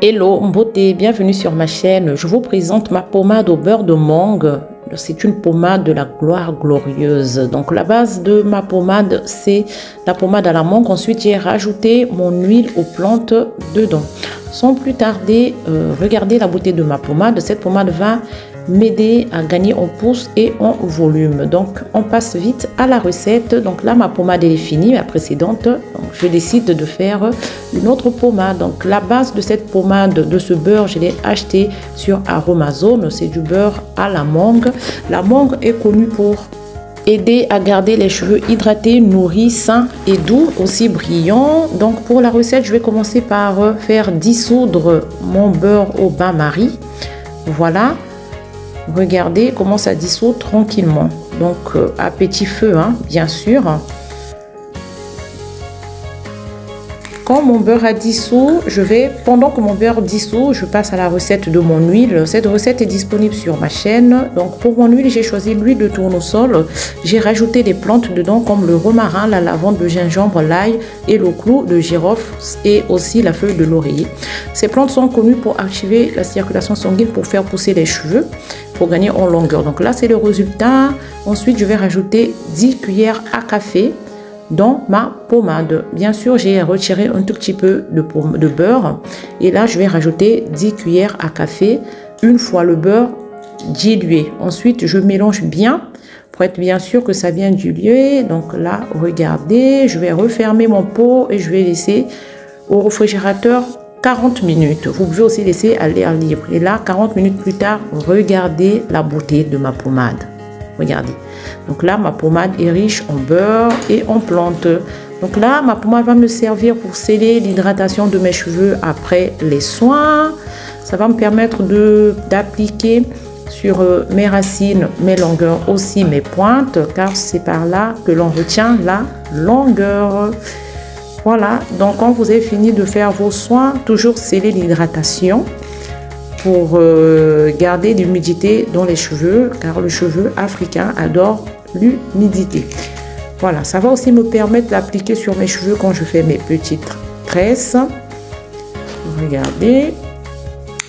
Hello beauté, bienvenue sur ma chaîne. Je vous présente ma pommade au beurre de mangue. C'est une pommade de la gloire glorieuse. Donc la base de ma pommade, c'est la pommade à la mangue. Ensuite, j'ai rajouté mon huile aux plantes dedans. Sans plus tarder, regardez la beauté de ma pommade. Cette pommade va m'aider à gagner en pouce et en volume. Donc on passe vite à la recette. Donc là ma pommade elle est finie, la précédente. Donc, je décide de faire une autre pommade. Donc la base de cette pommade, de ce beurre, je l'ai acheté sur Aromazone. C'est du beurre à la mangue. La mangue est connue pour aider à garder les cheveux hydratés, nourris, sains et doux, aussi brillants. Donc pour la recette, je vais commencer par faire dissoudre mon beurre au bain-marie. Voilà. Regardez comment ça dissout tranquillement. Donc à petit feu, hein, bien sûr. Quand mon beurre a dissous, pendant que mon beurre dissout, je passe à la recette de mon huile. Cette recette est disponible sur ma chaîne. Donc pour mon huile, j'ai choisi l'huile de tournesol. J'ai rajouté des plantes dedans comme le romarin, la lavande, le gingembre, l'ail et le clou de girofle et aussi la feuille de laurier. Ces plantes sont connues pour activer la circulation sanguine, pour faire pousser les cheveux, pour gagner en longueur. Donc là, c'est le résultat. Ensuite, je vais rajouter 10 cuillères à café dans ma pommade. Bien sûr, j'ai retiré un tout petit peu de beurre et là je vais rajouter 10 cuillères à café une fois le beurre dilué. Ensuite, je mélange bien pour être bien sûr que ça vient diluer. Donc là, regardez, je vais refermer mon pot et je vais laisser au réfrigérateur 40 minutes. Vous pouvez aussi laisser à l'air libre. Et là, 40 minutes plus tard, regardez la beauté de ma pommade. Regardez. Donc là, ma pommade est riche en beurre et en plantes. Donc là, ma pommade va me servir pour sceller l'hydratation de mes cheveux après les soins. Ça va me permettre d'appliquer sur mes racines, mes longueurs, aussi mes pointes, car c'est par là que l'on retient la longueur. Voilà, donc quand vous avez fini de faire vos soins, toujours sceller l'hydratation pour garder l'humidité dans les cheveux, car le cheveu africain adore l'humidité. Voilà, ça va aussi me permettre d'appliquer sur mes cheveux quand je fais mes petites tresses. Regardez,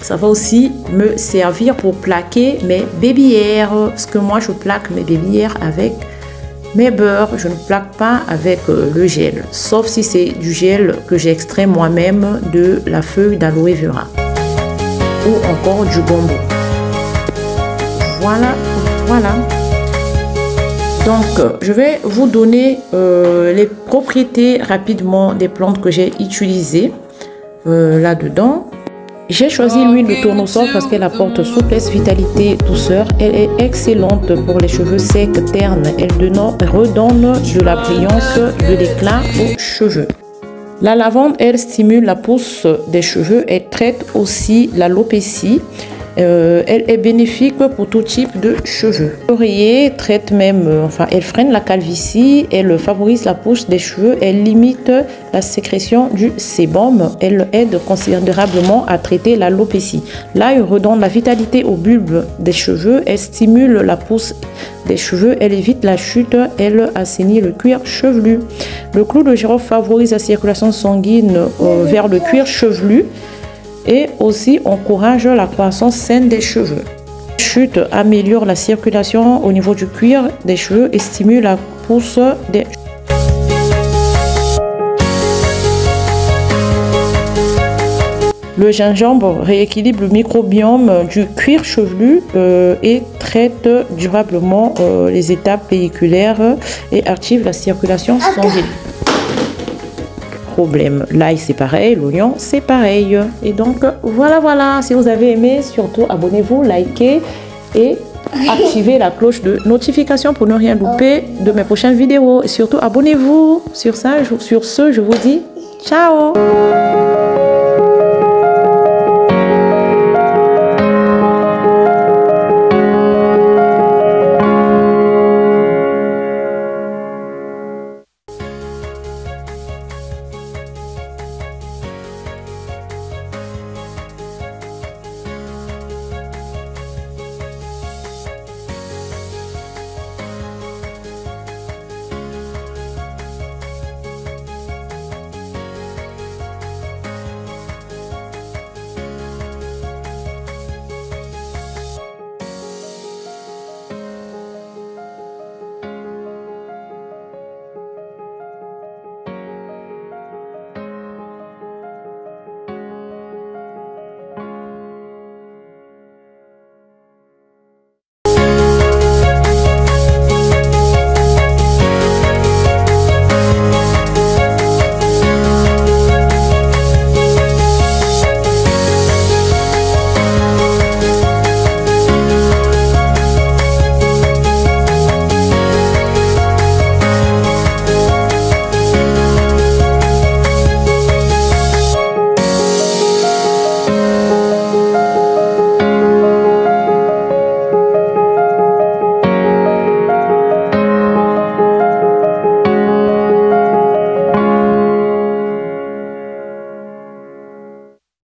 ça va aussi me servir pour plaquer mes baby-hairs, parce que moi je plaque mes baby-hairs avec mes beurres. Je ne plaque pas avec le gel, sauf si c'est du gel que j'ai extrait moi-même de la feuille d'aloe vera ou encore du bambou. Voilà, voilà. Donc, je vais vous donner les propriétés rapidement des plantes que j'ai utilisées là-dedans. J'ai choisi l'huile de tournesol parce qu'elle apporte souplesse, vitalité, douceur. Elle est excellente pour les cheveux secs, ternes. Elle redonne de la brillance, de l'éclat aux cheveux. La lavande, elle stimule la pousse des cheveux. Elle traite aussi l'alopécie. Elle est bénéfique pour tout type de cheveux. L'oreiller traite même, elle freine la calvitie, elle favorise la pousse des cheveux, elle limite la sécrétion du sébum, elle aide considérablement à traiter l'alopécie. L'ail redonne la vitalité au bulbe des cheveux, elle stimule la pousse des cheveux, elle évite la chute, elle assainit le cuir chevelu. Le clou de girofle favorise la circulation sanguine vers le cuir chevelu et aussi encourage la croissance saine des cheveux. La chute améliore la circulation au niveau du cuir des cheveux et stimule la pousse des cheveux. Le gingembre rééquilibre le microbiome du cuir chevelu et traite durablement les étapes pelliculaires et active la circulation sanguine. L'ail c'est pareil, l'oignon c'est pareil. Et donc voilà, si vous avez aimé, surtout abonnez-vous, likez et activez la cloche de notification pour ne rien louper de mes prochaines vidéos. Et surtout abonnez-vous. Sur ce, je vous dis ciao.